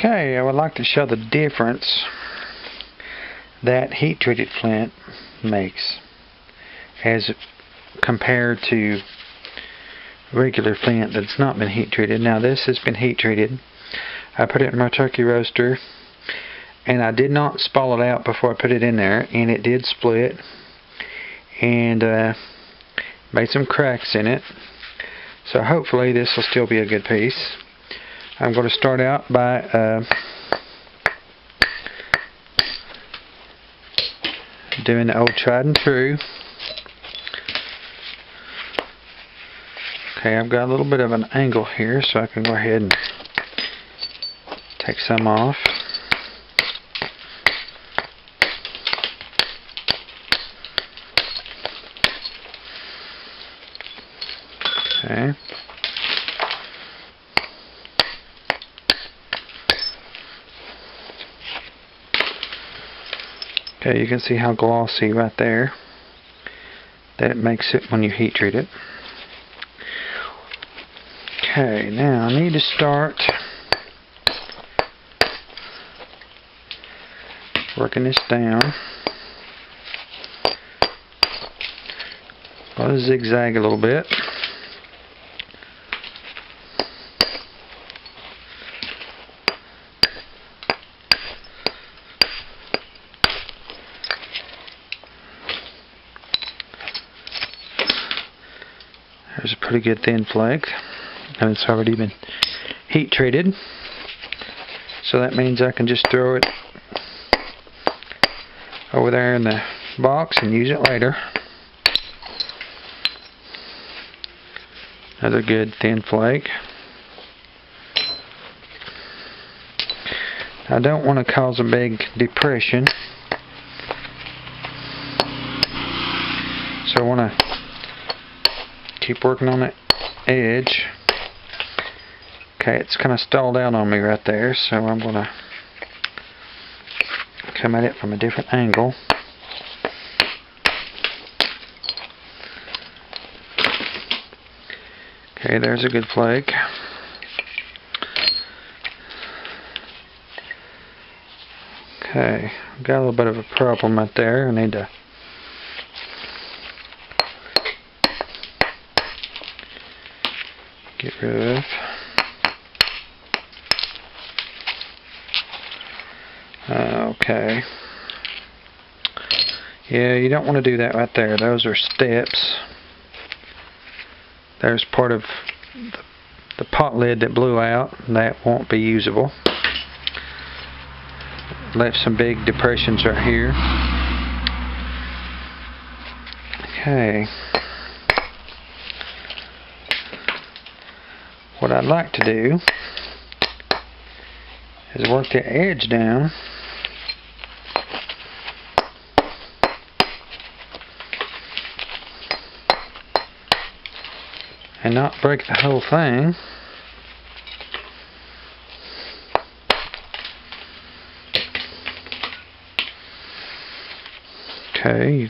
Okay, I would like to show the difference that heat-treated flint makes as compared to regular flint that's not been heat-treated. Now this has been heat-treated. I put it in my turkey roaster and I did not spall it out before I put it in there, and it did split and made some cracks in it. So hopefully this will still be a good piece. I'm going to start out by doing the old tried and true. Okay, I've got a little bit of an angle here, so I can go ahead and take some off. Okay. Okay, you can see how glossy right there that it makes it when you heat treat it. Okay, now I need to start working this down. I'll zigzag a little bit. There's a pretty good thin flake, and it's already been heat treated, so that means I can just throw it over there in the box and use it later. Another good thin flake. I don't want to cause a big depression, so I want to keep working on that edge. Okay, it's kind of stalled out on me right there, so I'm going to come at it from a different angle. Okay, there's a good flake. Okay, got a little bit of a problem right there. I need to get rid of. Okay. Yeah, you don't want to do that right there. Those are steps. There's part of the pot lid that blew out. That won't be usable. Left some big depressions right here. Okay. What I'd like to do is work the edge down and not break the whole thing. Okay, you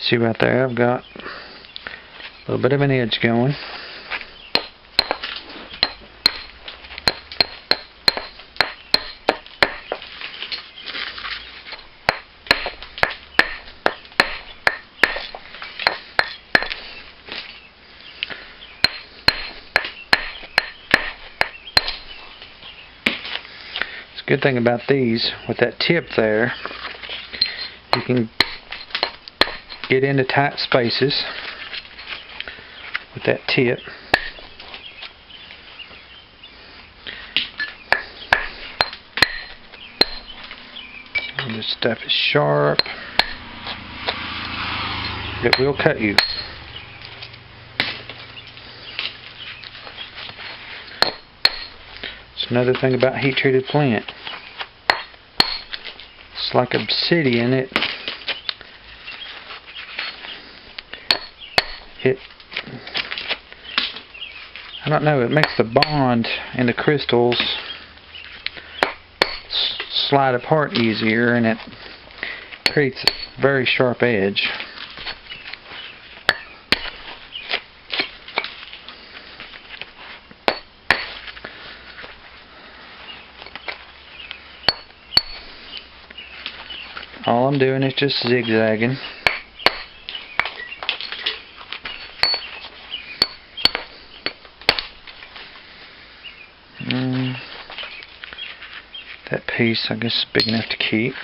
see right there I've got a little bit of an edge going. Good thing about these, with that tip there, you can get into tight spaces with that tip. And this stuff is sharp. It will cut you. It's another thing about heat-treated flint. It's like obsidian. I don't know, it makes the bond in the crystals slide apart easier, and it creates a very sharp edge. I'm doing is just zigzagging. That piece, I guess, is big enough to keep.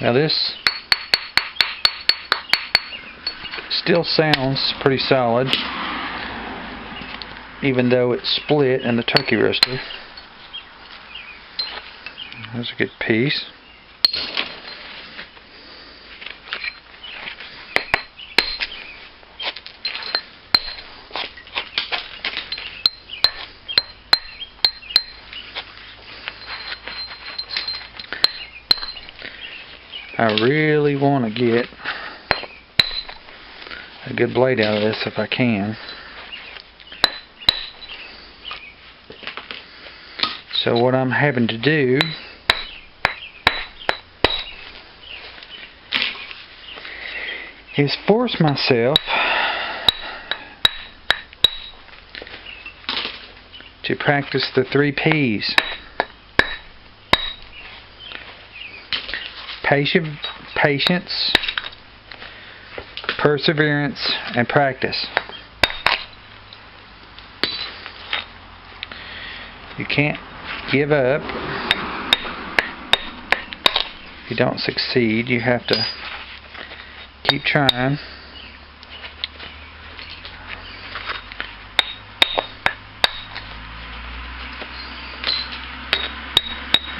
Now this still sounds pretty solid, even though it's split in the turkey roaster. That's a good piece. I really want to get a good blade out of this if I can. So what I'm having to do is force myself to practice the 3 P's. Patience, perseverance, and practice. You can't give up. If you don't succeed, you have to keep trying.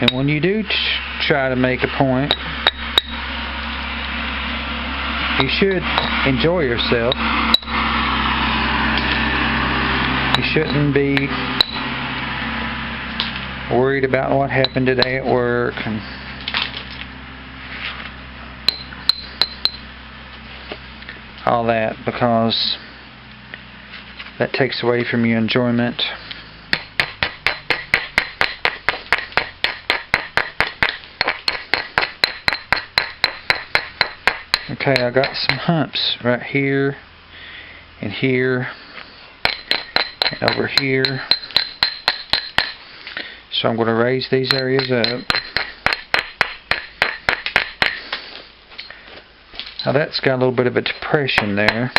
And when you do try to make a point, you should enjoy yourself. You shouldn't be worried about what happened today at work and all that, because that takes away from your enjoyment. Okay, I got some humps right here and here and over here. So I'm going to raise these areas up. Now that's got a little bit of a depression there.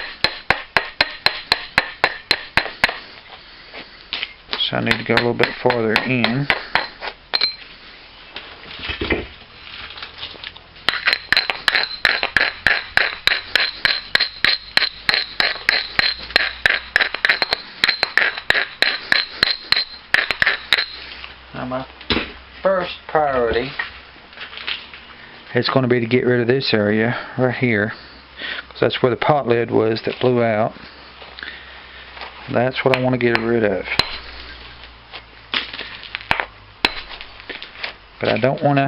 So I need to go a little bit farther in. Now my first priority is going to be to get rid of this area right here, because that's where the pot lid was that blew out. That's what I want to get rid of. But I don't want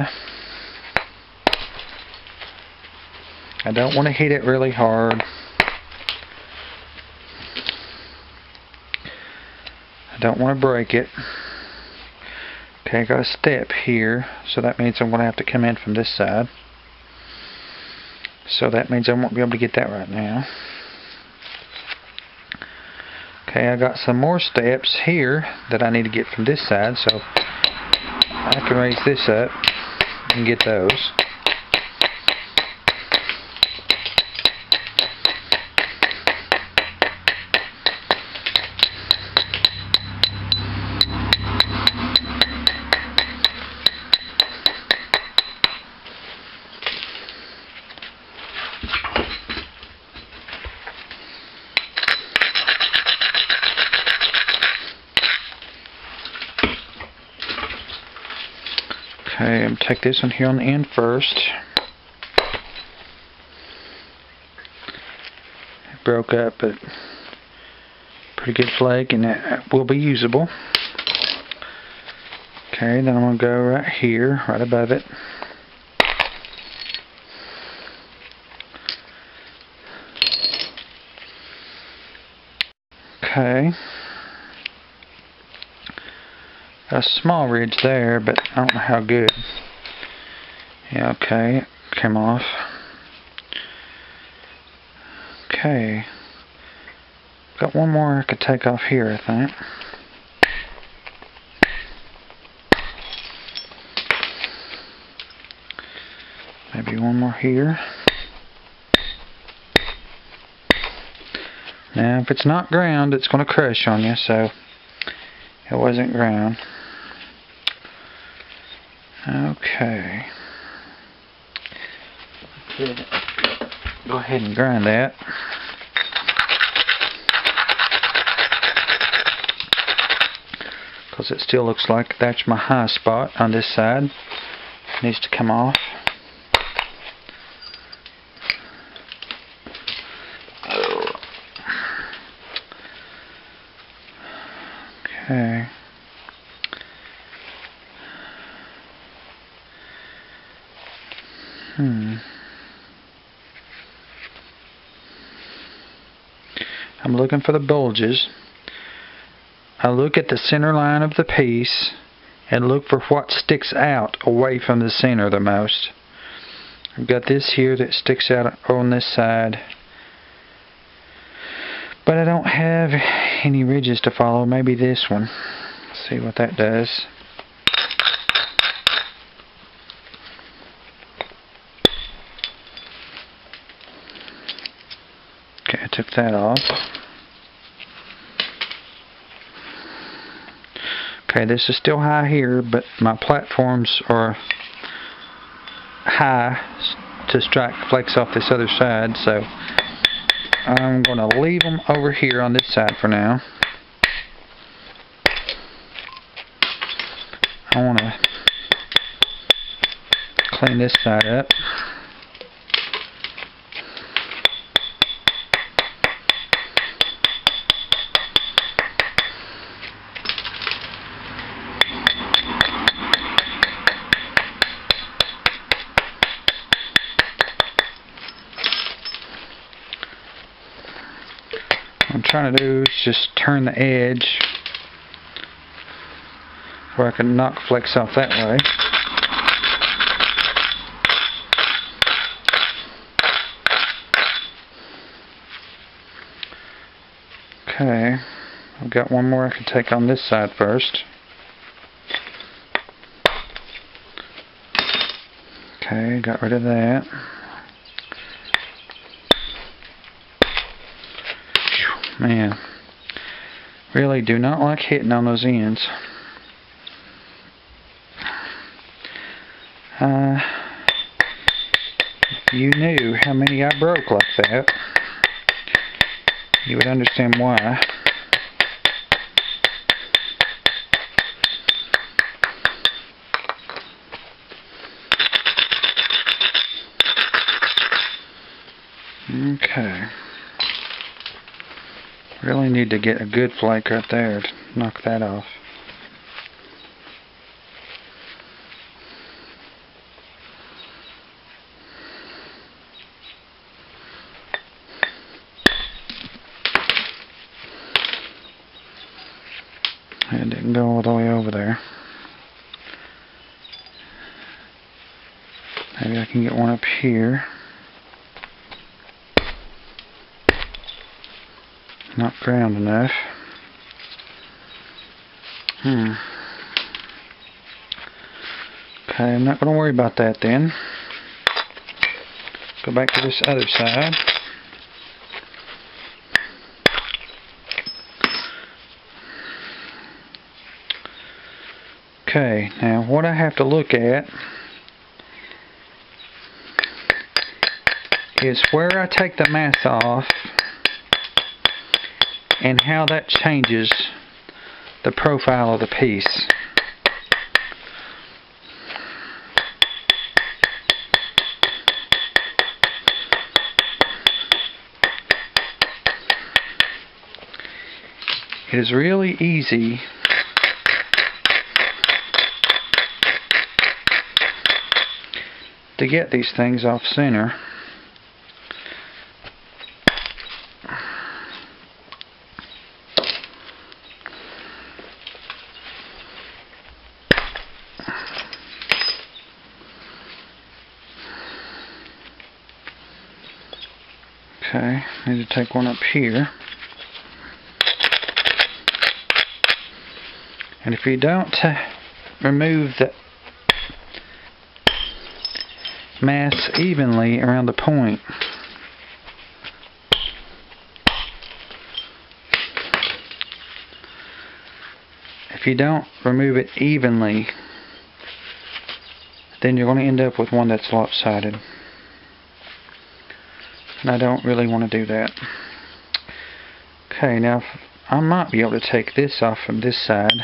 to hit it really hard. I don't want to break it. Okay, I got a step here, so that means I'm going to have to come in from this side. So that means I won't be able to get that right now. Okay, I got some more steps here that I need to get from this side, so I can raise this up and get those. Okay, I'm going to take this one here on the end first. It broke up, but pretty good flake, and it will be usable. Okay, then I'm going to go right here, right above it. Okay. Got a small ridge there, but I don't know how good. Yeah, okay, it came off. Okay. Got one more I could take off here, I think. Maybe one more here. Now, if it's not ground, it's going to crush on you, so it wasn't ground. Okay. Go ahead and grind that. Because it still looks like that's my high spot on this side. It needs to come off. Okay. I'm looking for the bulges. I look at the center line of the piece and look for what sticks out away from the center the most. I've got this here that sticks out on this side, but I don't have any ridges to follow. Maybe this one. Let's see what that does. Okay, I took that off. Okay, this is still high here, but my platforms are high to strike flex off this other side, so I'm going to leave them over here on this side for now. I want to clean this side up. What I'm trying to do is just turn the edge where I can knock flex off that way. Okay, I've got one more I can take on this side first. Okay, got rid of that. Man, really do not like hitting on those ends. If you knew how many I broke like that, you would understand why. Okay. Really need to get a good flake right there to knock that off. It didn't go all the way over there. Maybe I can get one up here. Not ground enough. Okay, I'm not going to worry about that then. Go back to this other side. Okay, now what I have to look at is where I take the mass off and how that changes the profile of the piece. It is really easy to get these things off center. Okay, need to take one up here. And if you don't remove the mass evenly around the point, if you don't remove it evenly, then you're going to end up with one that's lopsided. And I don't really want to do that. Okay, now I might be able to take this off from this side.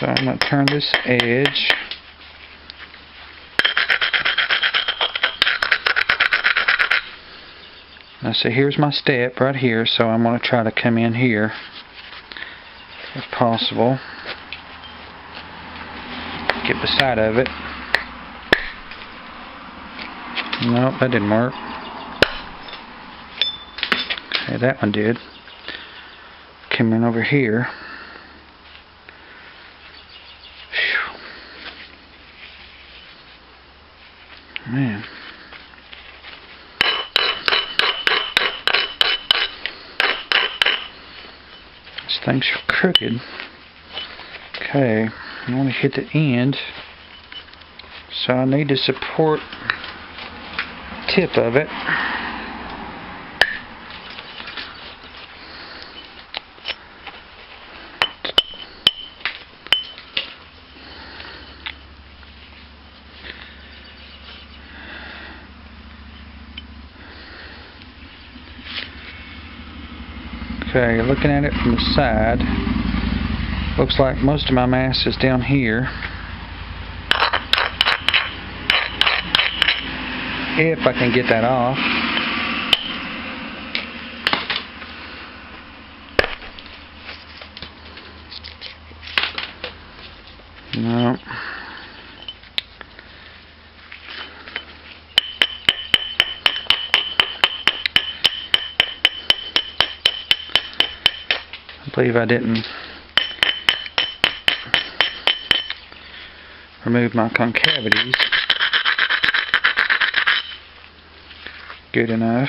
So I'm going to turn this edge. Now see, here's my step right here, so I'm going to try to come in here if possible. Get the side of it. Nope, that didn't work. Okay, that one did. Come in over here. Whew. Man. This thing's crooked. Okay, I want to hit the end, so I need to support the tip of it. Okay, looking at it from the side, looks like most of my mass is down here. If I can get that off. No. I believe I didn't remove my concavities good enough.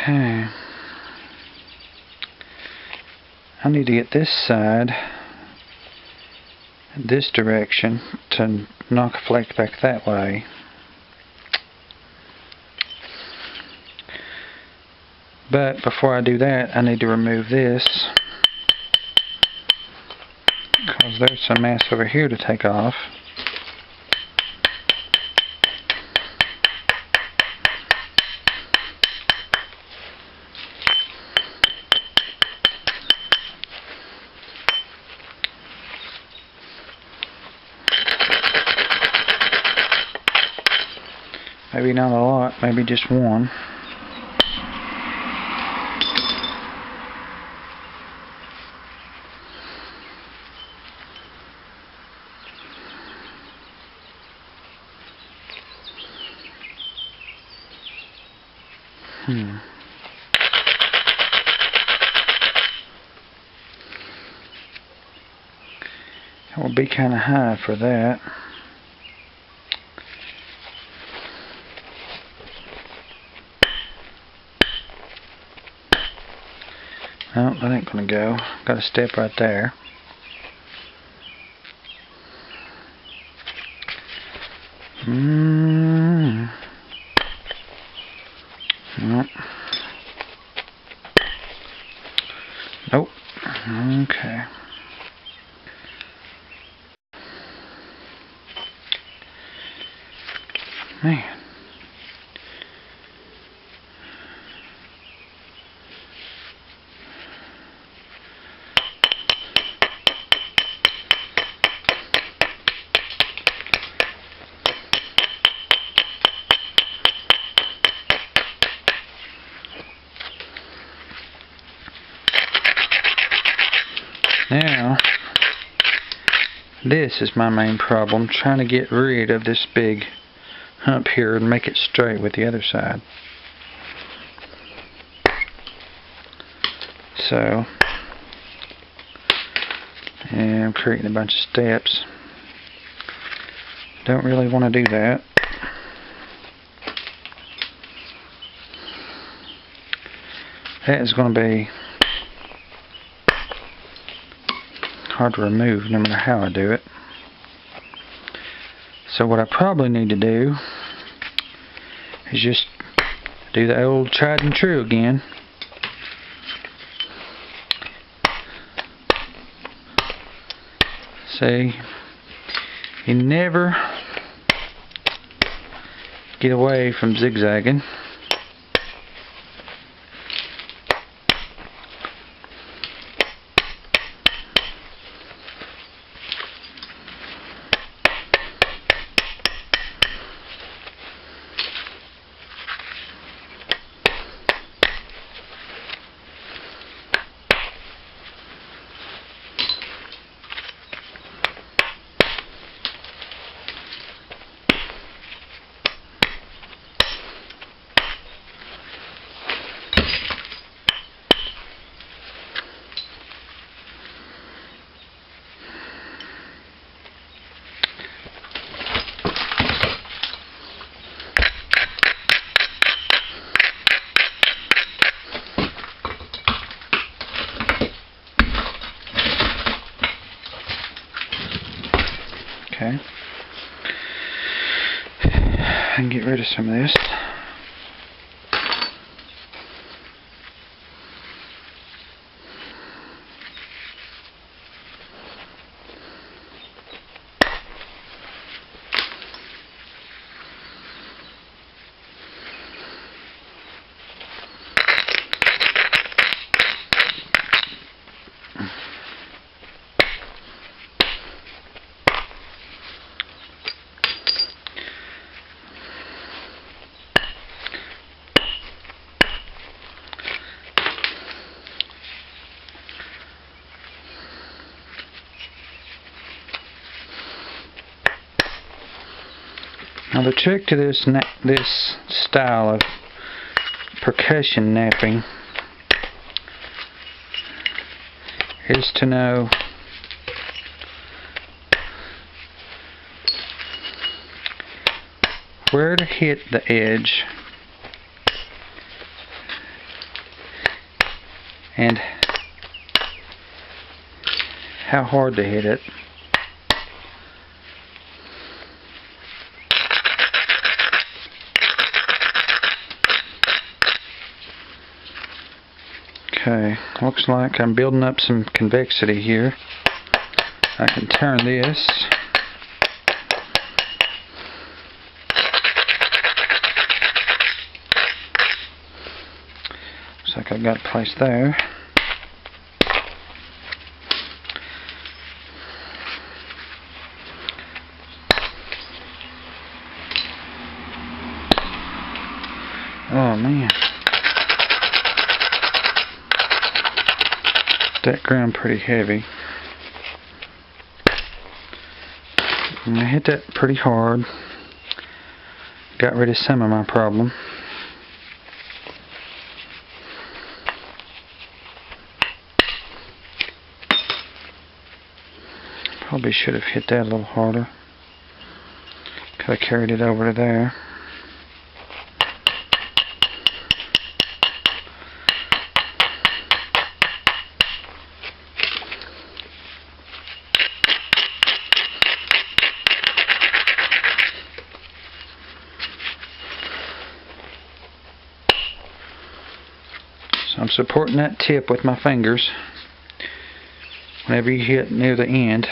Okay. I need to get this side this direction to knock a flake back that way. But before I do that, I need to remove this, because there's some mass over here to take off. Maybe not a lot, maybe just one. That will be kind of high for that. No, that ain't gonna go. Got a step right there. Nope. Nope. Okay. Man. Now, this is my main problem, trying to get rid of this big hump here and make it straight with the other side. So, and I'm creating a bunch of steps. Don't really want to do that. That is going to be hard to remove no matter how I do it. So what I probably need to do is just do the old tried and true again. See, you never get away from zigzagging. Okay. I can get rid of some of this. Now the trick to this style of percussion napping is to know where to hit the edge and how hard to hit it. Okay, looks like I'm building up some convexity here. I can turn this. Looks like I've got a place there. Oh man. That ground pretty heavy. And I hit that pretty hard. Got rid of some of my problem. Probably should have hit that a little harder. Could have carried it over to there. So I'm supporting that tip with my fingers whenever you hit near the end.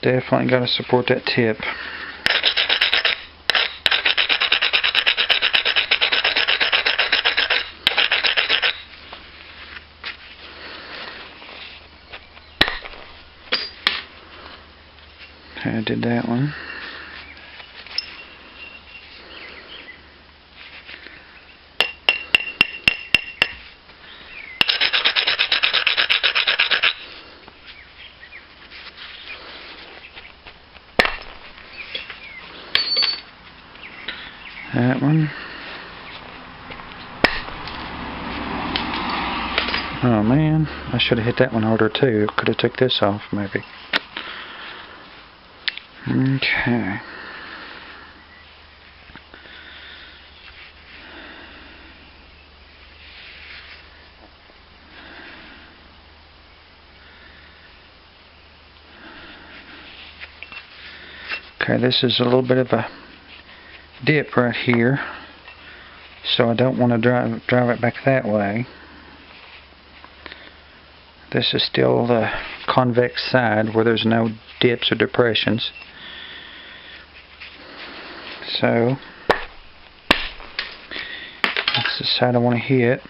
Definitely got to support that tip. Okay, I did that one. That one. Oh man, I should have hit that one harder too. Could have took this off maybe. Okay. Okay, this is a little bit of a dip right here, so I don't want to drive it back that way. This is still the convex side where there's no dips or depressions. So that's the side I want to hit.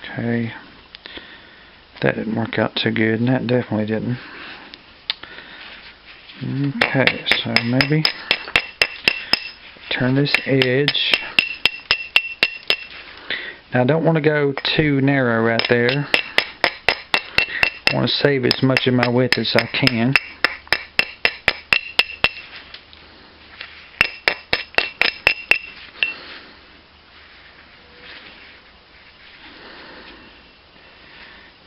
Okay, that didn't work out too good, and that definitely didn't. Okay, so maybe turn this edge. Now I don't want to go too narrow right there. I want to save as much of my width as I can.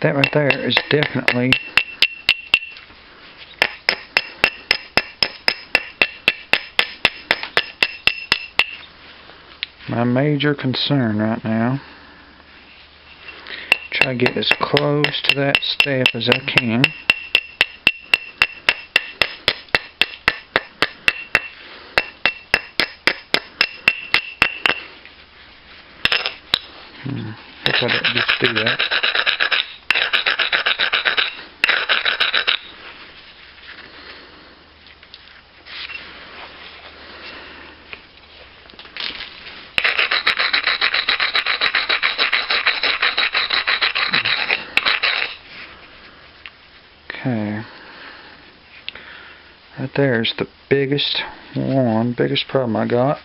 That right there is definitely my major concern right now. Try to get as close to that step as I can. Hope I didn't just do that. Okay, right there's the biggest problem I got.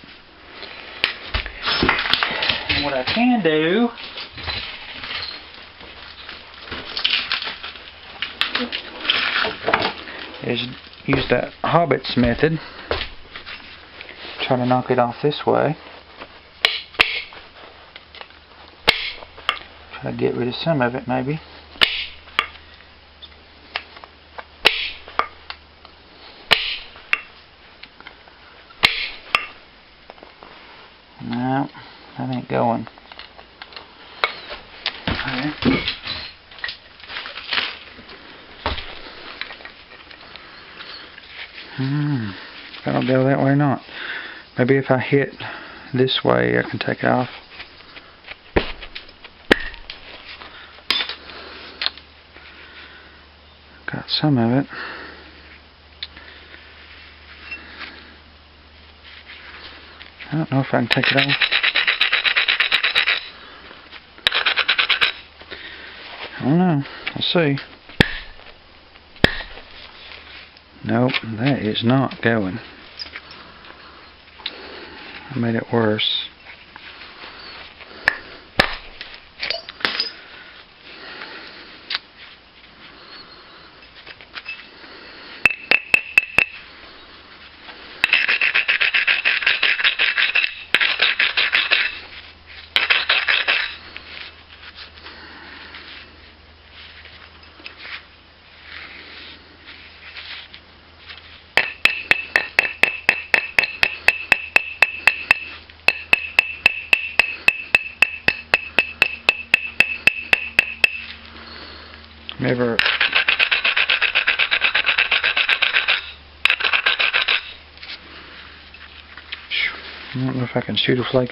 And what I can do is use that Hobbit's method. Try to knock it off this way. Try to get rid of some of it maybe. No, that ain't going. Okay. That'll go that way or not. Maybe if I hit this way I can take it off. Got some of it. I don't know if I can take it off. I don't know. We'll see. Nope, that is not going. I made it worse. Never. I don't know if I can shoot a flake.